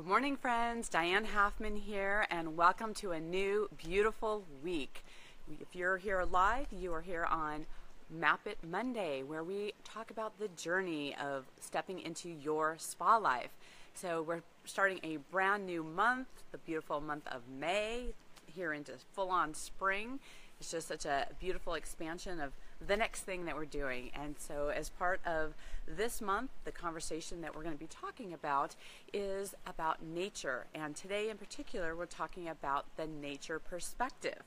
morning, friends. Diane Halfman here, and welcome to a new beautiful week. If you're here live, you are here on Map It Monday, where we talk about the journey of stepping into your spa life. So we're starting a brand new month, the beautiful month of May, here into full-on spring. It's just such a beautiful expansion of the next thing that we're doing. And so as part of this month, the conversation that we're going to be talking about is about nature. And today in particular, we're talking about the nature perspective.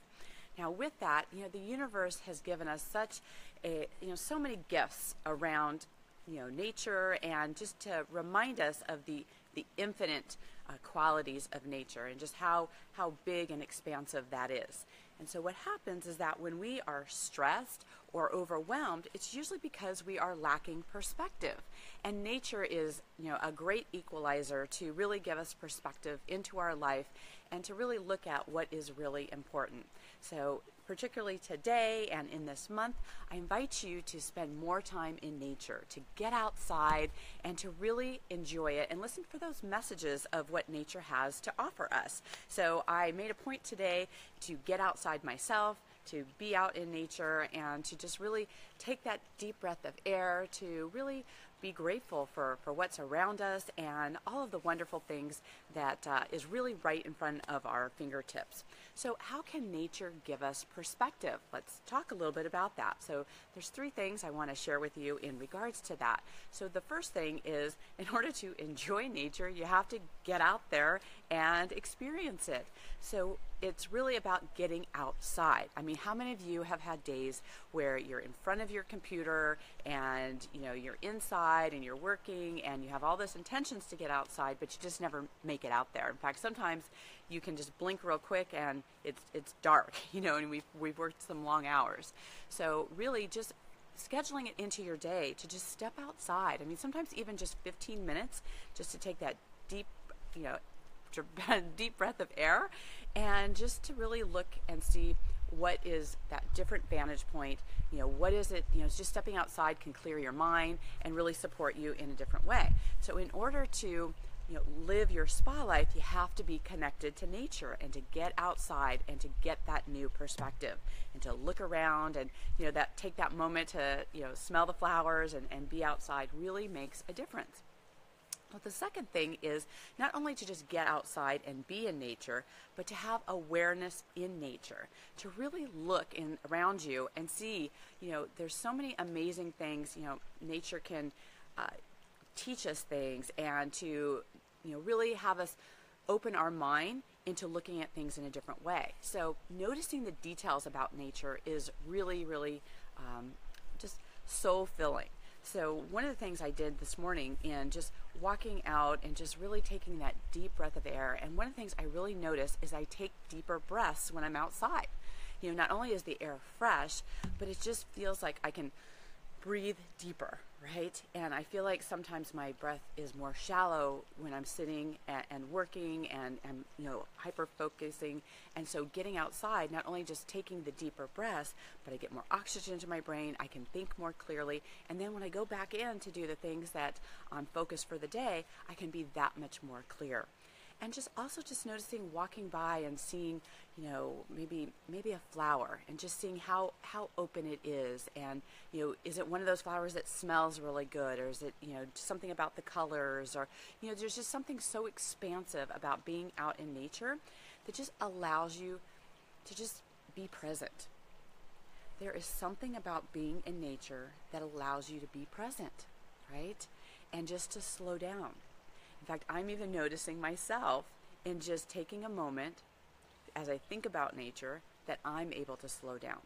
Now with that, the universe has given us so many gifts around, nature, and just to remind us of the infinite qualities of nature and just how big and expansive that is. And so what happens is that when we are stressed or overwhelmed, it's usually because we are lacking perspective. And nature is, a great equalizer to really give us perspective into our life and to really look at what is really important. So particularly today and in this month, I invite you to spend more time in nature, to get outside and to really enjoy it and listen for those messages of what nature has to offer us. So I made a point today to get outside myself, to be out in nature, and to just really take that deep breath of air, to really be grateful for what's around us and all of the wonderful things that is really right in front of our fingertips. So how can nature give us perspective? Let's talk a little bit about that. So there's three things I want to share with you in regards to that. So the first thing is, in order to enjoy nature, you have to get out there and experience it. So it's really about getting outside. I mean, how many of you have had days where you're in front of your computer and you're inside and you're working and you have all this intentions to get outside, but you just never make it out there? In fact, sometimes you can just blink real quick and it's dark, and we've worked some long hours. So really just scheduling it into your day to just step outside. I mean, sometimes even just 15 minutes just to take that deep, deep breath of air and just to really look and see what is that different vantage point. What is it, just stepping outside can clear your mind and really support you in a different way. So in order to live your spa life, you have to be connected to nature and to get outside and to get that new perspective and to look around and take that moment to smell the flowers and be outside really makes a difference. Well, the second thing is not only to just get outside and be in nature, but to have awareness in nature, to really look around you and see, there's so many amazing things, nature can teach us things and to, really have us open our mind into looking at things in a different way. So noticing the details about nature is really, really just soul-filling. So one of the things I did this morning in just walking out and just really taking that deep breath of air, and one of the things I really notice is I take deeper breaths when I'm outside. Not only is the air fresh, but it just feels like I can breathe deeper, right? And I feel like sometimes my breath is more shallow when I'm sitting and working and hyper focusing. And so getting outside, not only just taking the deeper breaths, but I get more oxygen to my brain, I can think more clearly, and then when I go back in to do the things that I'm focused for the day, I can be that much more clear. And just noticing walking by and seeing, maybe a flower and just seeing how open it is. And, is it one of those flowers that smells really good, or is it, something about the colors, or, there's just something so expansive about being out in nature that just allows you to just be present. There is something about being in nature that allows you to be present, right? And just to slow down. In fact, I'm even noticing myself in just taking a moment as I think about nature that I'm able to slow down.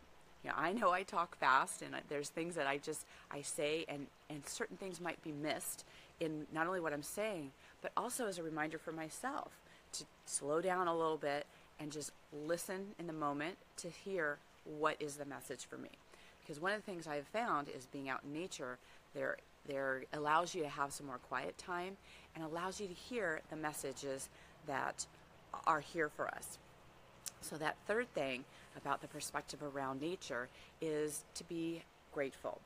I know I talk fast and there's things that I say and certain things might be missed in not only what I'm saying, but also as a reminder for myself to slow down a little bit and just listen in the moment to hear what is the message for me. Because one of the things I've found is being out in nature, there allows you to have some more quiet time and allows you to hear the messages that are here for us. So that third thing about the perspective around nature is to be grateful,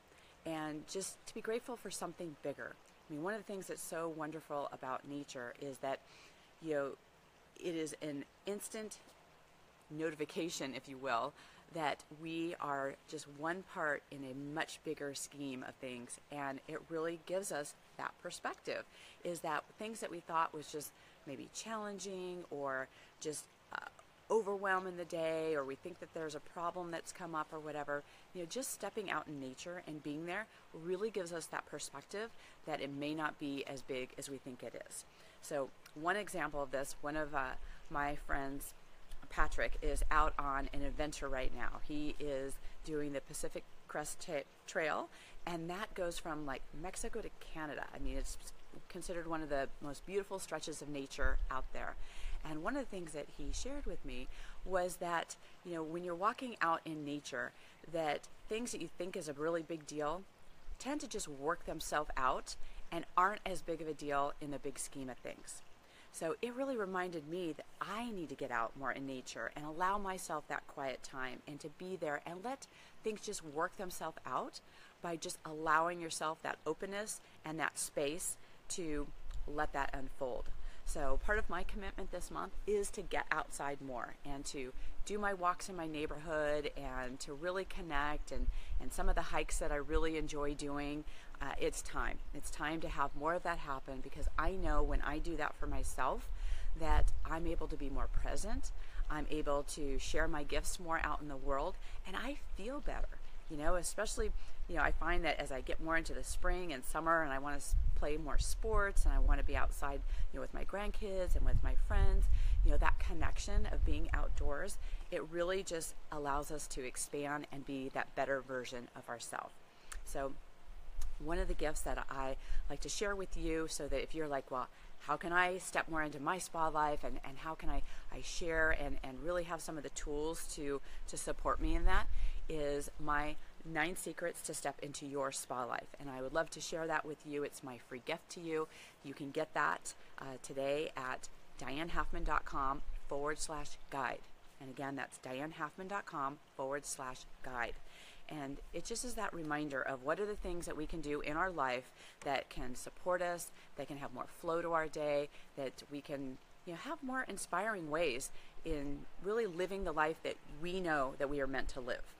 and just to be grateful for something bigger. I mean, one of the things that's so wonderful about nature is that you know, it is an instant notification, if you will, that we are just one part in a much bigger scheme of things. And it really gives us that perspective, is that things that we thought was just maybe challenging or just overwhelm in the day, or we think that there's a problem that's come up or whatever, you know, just stepping out in nature and being there really gives us that perspective that it may not be as big as we think it is. So one example of this, one of my friends, Patrick, is out on an adventure right now. He is doing the Pacific Crest Trail, and that goes from like Mexico to Canada. I mean, it's considered one of the most beautiful stretches of nature out there. And one of the things that he shared with me was that, you know, when you're walking out in nature, that things that you think is a really big deal tend to just work themselves out and aren't as big of a deal in the big scheme of things. So it really reminded me that I need to get out more in nature and allow myself that quiet time and to be there and let things just work themselves out by just allowing yourself that openness and that space to let that unfold. So part of my commitment this month is to get outside more and to do my walks in my neighborhood and to really connect, and some of the hikes that I really enjoy doing. It's time. It's time to have more of that happen, because I know when I do that for myself that I'm able to be more present. I'm able to share my gifts more out in the world, and I feel better. You know, especially, you know, I find that as I get more into the spring and summer and I want to play more sports and I want to be outside, you know, with my grandkids and with my friends, you know, that connection of being outdoors, it really just allows us to expand and be that better version of ourselves. So one of the gifts that I like to share with you, so that if you're like, well, how can I step more into my spa life, and how can I share and really have some of the tools to support me in that, is my 9 secrets to step into your spa life. And I would love to share that with you. It's my free gift to you. You can get that today at dianehalfman.com/guide. And again, that's dianehalfman.com/guide. And it just is that reminder of what are the things that we can do in our life that can support us, that can have more flow to our day, that we can, you know, have more inspiring ways in really living the life that we know that we are meant to live.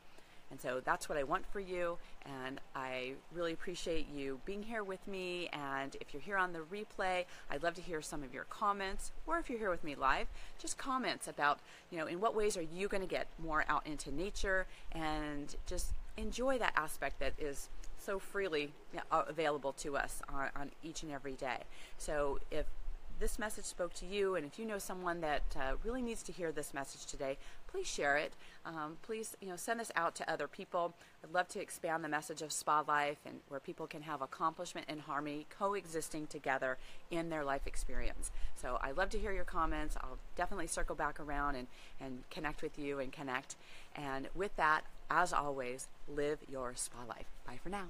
And so that's what I want for you, and I really appreciate you being here with me. And if you're here on the replay, I'd love to hear some of your comments, or if you're here with me live, just comments about, you know, in what ways are you going to get more out into nature and just enjoy that aspect that is so freely available to us on each and every day. So if this message spoke to you, and if you know someone that really needs to hear this message today, please share it. Please, you know, send this out to other people. I'd love to expand the message of spa life, and where people can have accomplishment and harmony coexisting together in their life experience. So I love to hear your comments. I'll definitely circle back around and connect with you and connect. And with that, as always, live your spa life. Bye for now.